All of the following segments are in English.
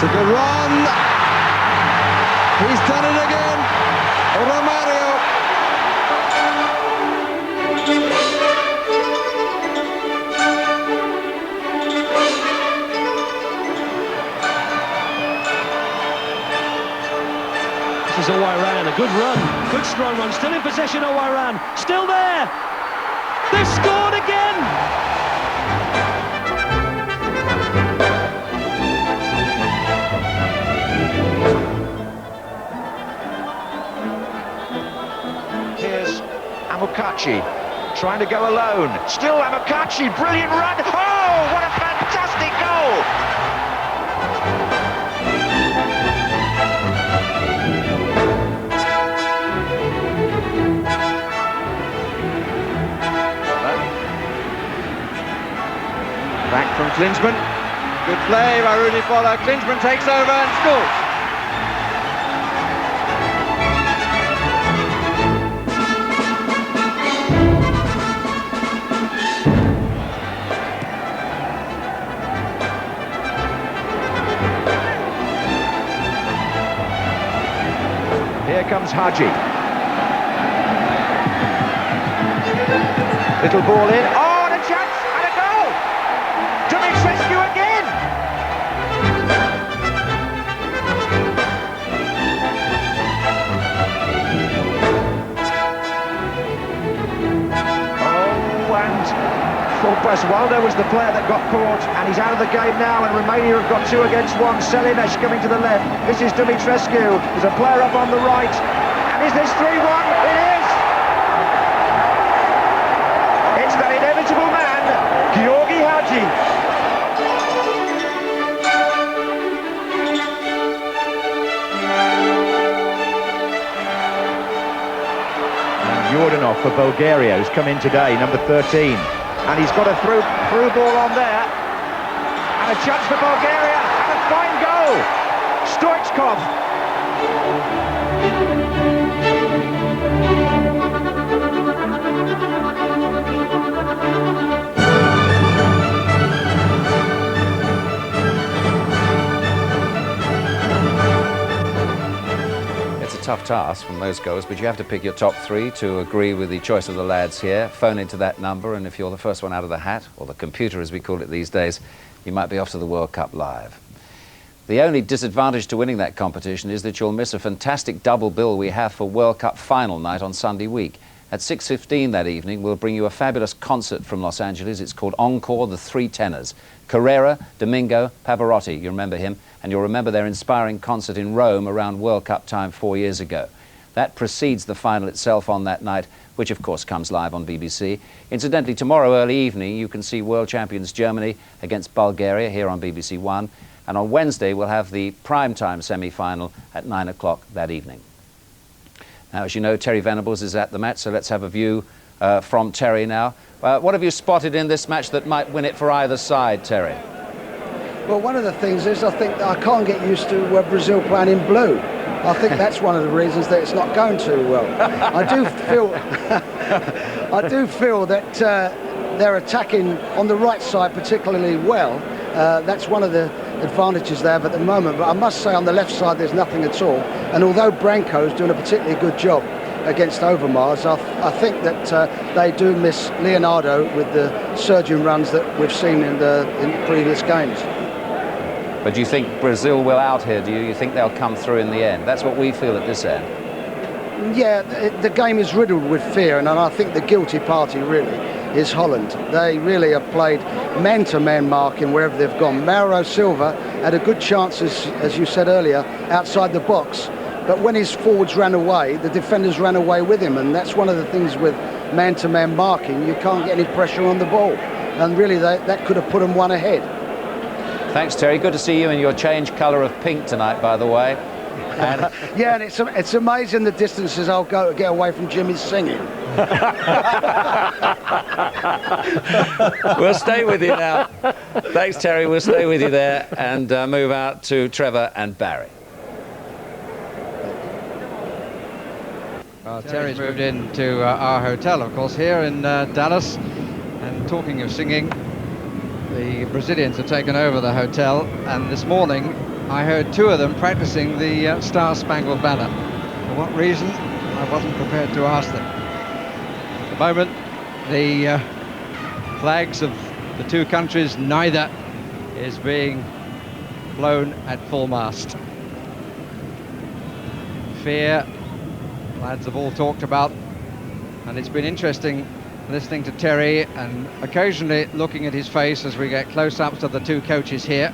It's a good run. He's done it again. Romario. This is Iran, a good run, good strong run, still in possession. Iran, still there. They've scored again. Amokachi trying to go alone. Still Amokachi, brilliant run. Oh, what a fantastic goal! Back from Klinsmann. Good play by Rudy Foller. Klinsmann takes over and scores. Here comes Haji. Little ball in. Oh, and a chance and a goal! Dumitrescu again! Oh, and Basualdo was the player that got caught, and he's out of the game now, and Romania have got 2 against 1. Selimesh coming to the left. This is Dumitrescu. There's a player up on the right. And is this 3-1? It is! It's that inevitable man, Georgi Hagi. And Yordanov for Bulgaria, who's come in today, number 13. And he's got a through ball on there. And a chance for Bulgaria. And a fine goal. Stoichkov. Tough task from those goals, but you have to pick your top 3 to agree with the choice of the lads here. Phone into that number, and if you're the first one out of the hat, or the computer as we call it these days, you might be off to the World Cup live. The only disadvantage to winning that competition is that you'll miss a fantastic double bill we have for World Cup final night on Sunday week. At 6:15 that evening, we'll bring you a fabulous concert from Los Angeles. It's called Encore, the Three Tenors. Carrera, Domingo, Pavarotti, you remember him, and you'll remember their inspiring concert in Rome around World Cup time 4 years ago. That precedes the final itself on that night, which of course comes live on BBC. Incidentally, tomorrow early evening you can see world champions Germany against Bulgaria here on BBC One, and on Wednesday we'll have the primetime semi-final at 9 o'clock that evening. Now, as you know, Terry Venables is at the match, so let's have a view from Terry now. What have you spotted in this match that might win it for either side, Terry? Well, one of the things is I think that I can't get used to Brazil playing in blue. I think that's one of the reasons that it's not going too well. I do feel that they're attacking on the right side particularly well. That's one of the advantages they have at the moment, but I must say on the left side there's nothing at all. And although Branco's doing a particularly good job against Overmars, I think that they do miss Leonardo with the surging runs that we've seen in previous games. But do you think Brazil will out here, do you? You think they'll come through in the end? That's what we feel at this end. Yeah, the game is riddled with fear, and I think the guilty party really is Holland. They really have played man-to-man marking wherever they've gone. Mauro Silva had a good chance, as you said earlier, outside the box. But when his forwards ran away, the defenders ran away with him, and that's one of the things with man-to-man marking. You can't get any pressure on the ball, and really that could have put them one ahead. Thanks, Terry. Good to see you in your change colour of pink tonight, by the way. And yeah, and it's amazing the distances I'll go to get away from Jimmy's singing. We'll stay with you now. Thanks, Terry. We'll stay with you there and move out to Trevor and Barry. Well, Terry's moved into our hotel, of course, here in Dallas. And talking of singing, the Brazilians have taken over the hotel, and this morning I heard two of them practicing the Star-Spangled Banner. For what reason? I wasn't prepared to ask them. At the moment, the flags of the two countries, neither is being flown at full mast. Fear, lads have all talked about, and it's been interesting listening to Terry and occasionally looking at his face as we get close-ups of the two coaches here.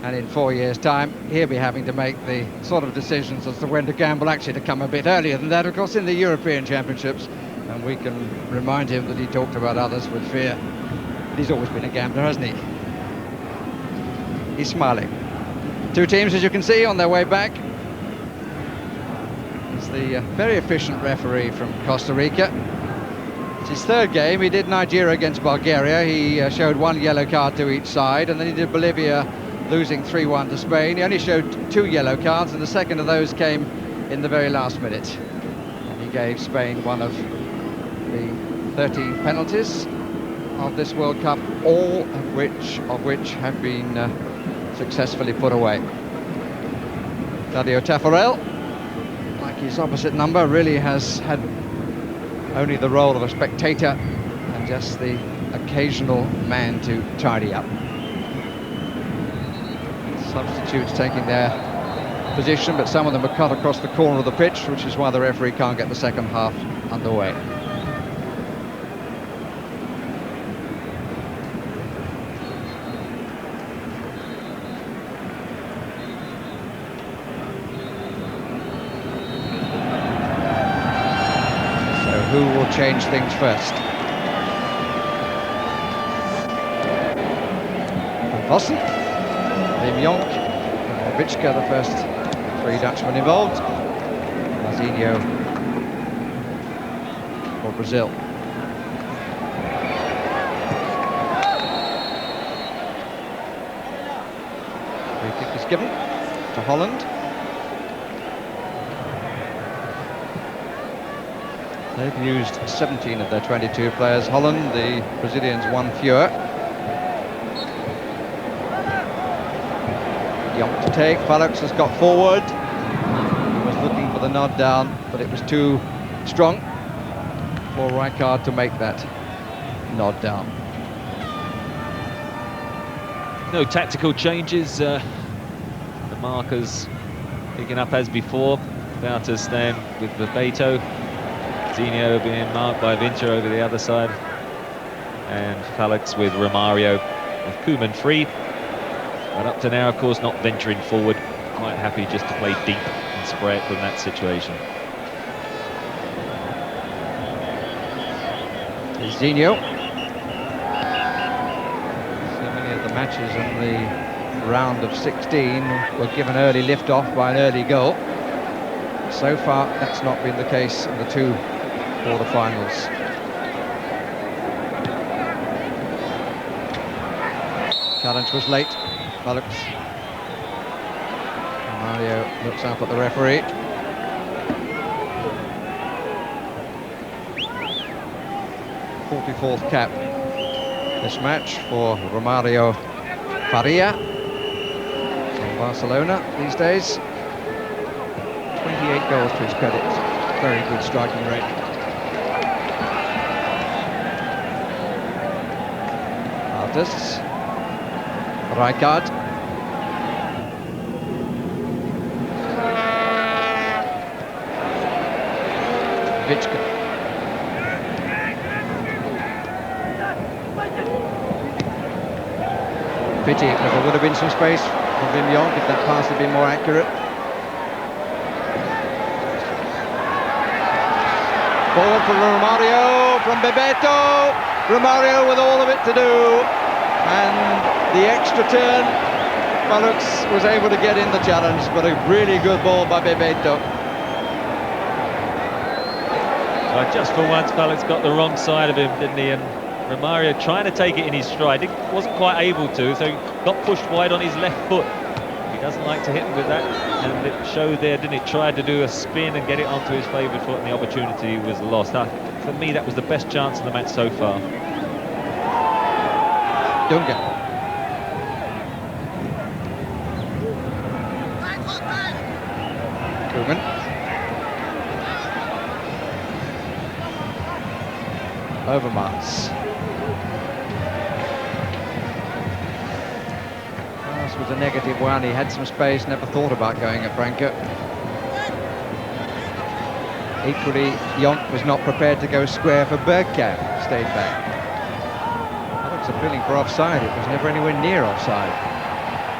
And in 4 years' time, he'll be having to make the sort of decisions as to when to gamble, actually to come a bit earlier than that, of course, in the European Championships. And we can remind him that he talked about others with fear. But he's always been a gambler, hasn't he? He's smiling. Two teams, as you can see, on their way back. He's the very efficient referee from Costa Rica. It's his third game. He did Nigeria against Bulgaria. He showed one yellow card to each side, and then he did Bolivia, losing 3-1 to Spain. He only showed 2 yellow cards, and the second of those came in the very last minute. And he gave Spain one of the 13 penalties of this World Cup, all of which have been successfully put away. Claudio Taffarel, like his opposite number, really has had only the role of a spectator and just the occasional man to tidy up. Substitutes taking their position, but some of them are cut across the corner of the pitch, which is why the referee can't get the second half underway. So who will change things first? Van Vossen, Wim Jonk, Witschke, the first 3 Dutchmen involved. Marzinho for Brazil. Free kick is given to Holland. They've used 17 of their 22 players. Holland, the Brazilians, 1 fewer. Jonk to take. Falux has got forward. He was looking for the nod down, but it was too strong for Rijkaard to make that nod down. No tactical changes. The markers picking up as before. Bouta staying with Bebeto. Zinho being marked by Vinter over the other side. And Falux with Romario with Koeman free. But up to now, of course, not venturing forward. Quite happy just to play deep and spread from that situation. Zinho. So many of the matches in the round of 16 were given early lift-off by an early goal. So far, that's not been the case in the 2 quarter-finals. Challenge was late. Falux. Mario looks up at the referee. '44th cap this match for Romario Faria from Barcelona these days. 28 goals to his credit. Very good striking rate. Artists. Rijkaard. Witschke. Pity, because there would have been some space for Wim Jonk if that pass had been more accurate. Forward from Romario, from Bebeto. Romario with all of it to do. And the extra turn, Falux was able to get in the challenge, but a really good ball by Bebeto. Well, just for once, Falux got the wrong side of him, didn't he? And Romario trying to take it in his stride, he wasn't quite able to, so he got pushed wide on his left foot. He doesn't like to hit him with that, and it showed there, didn't it? Tried to do a spin and get it onto his favoured foot, and the opportunity was lost. For me, that was the best chance of the match so far. Dunga. Koeman. Overmars. Pass was a negative one. He had some space, never thought about going at Branco. Equally, Jonk was not prepared to go square for Bergkamp, stayed back. That looks appealing for offside. It was never anywhere near offside.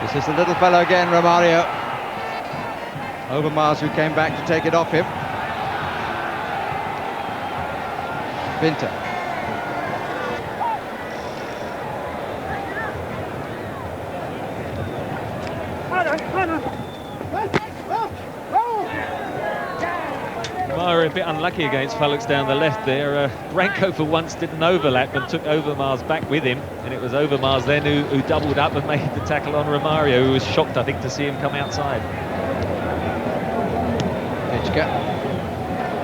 This is the little fellow again, Romario. Overmars, who came back to take it off him. Winter. Romario a bit unlucky against Felix down the left there. Branco for once didn't overlap and took Overmars back with him, and it was Overmars then who doubled up and made the tackle on Romario, who was shocked, I think, to see him come outside. Vichka.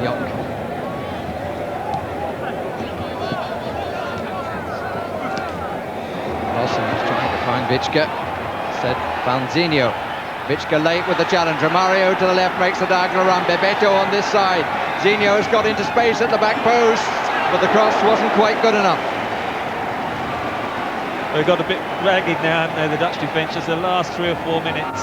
Jonk. Lawson was trying to find Vichka. Said Banzinho. Vichka late with the challenge. Romario to the left makes the diagonal run. Bebeto on this side. Zinho has got into space at the back post, but the cross wasn't quite good enough. They got a bit ragged now, haven't they, the Dutch defence, just the last 3 or 4 minutes.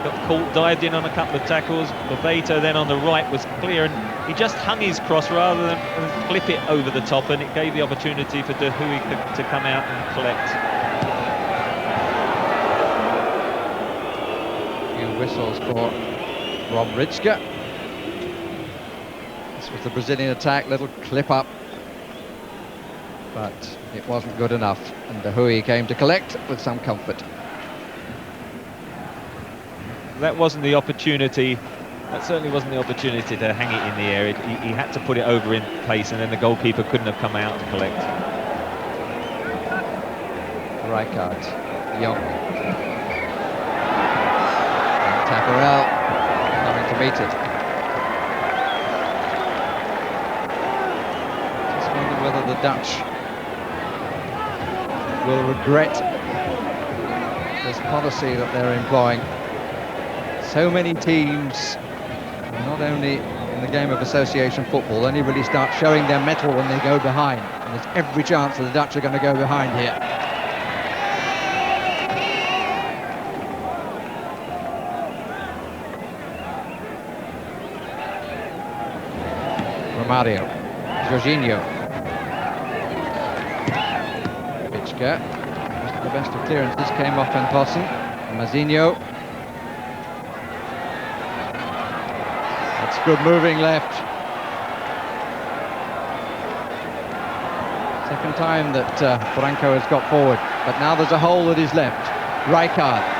Got caught, dived in on a couple of tackles. Bebeto then on the right was clear, and he just hung his cross rather than flip it over the top, and it gave the opportunity for De Huy to come out and collect. Whistles for Romario. This was the Brazilian attack, little clip up, but it wasn't good enough, and De Huy came to collect with some comfort. That wasn't the opportunity. That certainly wasn't the opportunity to hang it in the air. He had to put it over in place, and then the goalkeeper couldn't have come out and collect. Rijkaard, Jonk. Taparel coming to meet it. Just wonder whether the Dutch will regret this policy that they're employing. So many teams, not only in the game of association football, only really start showing their mettle when they go behind. And there's every chance that the Dutch are going to go behind here. Romario, Jorginho, Vichka, the best of clearances came off Van Vossen, Mazinho. That's good moving left. Second time that Branco has got forward, but now there's a hole at his left. Rijkaard.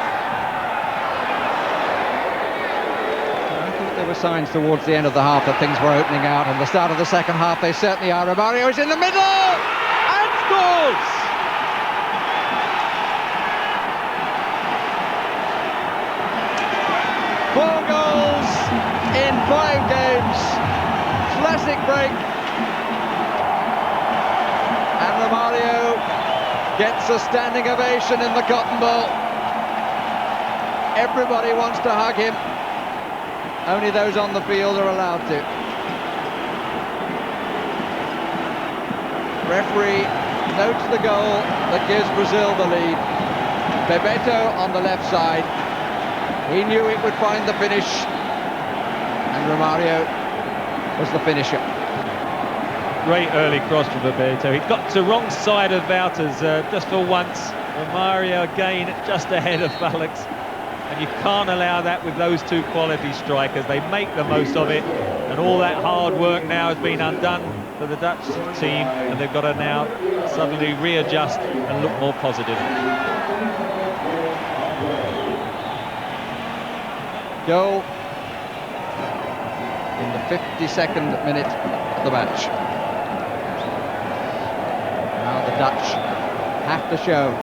There were signs towards the end of the half that things were opening out, and the start of the second half they certainly are. Romario is in the middle and scores! Four goals in 5 games. Classic break. And Romario gets a standing ovation in the Cotton Bowl. Everybody wants to hug him. Only those on the field are allowed to. Referee notes the goal that gives Brazil the lead. Bebeto on the left side. He knew it would find the finish, and Romario was the finisher. Great early cross from Bebeto. He got to the wrong side of Wouters just for once. Romario again just ahead of Felix. And you can't allow that with those two quality strikers. They make the most of it, and all that hard work now has been undone for the Dutch team, and they've got to now suddenly readjust and look more positive. Goal in the 52nd minute of the match. Now the Dutch have to show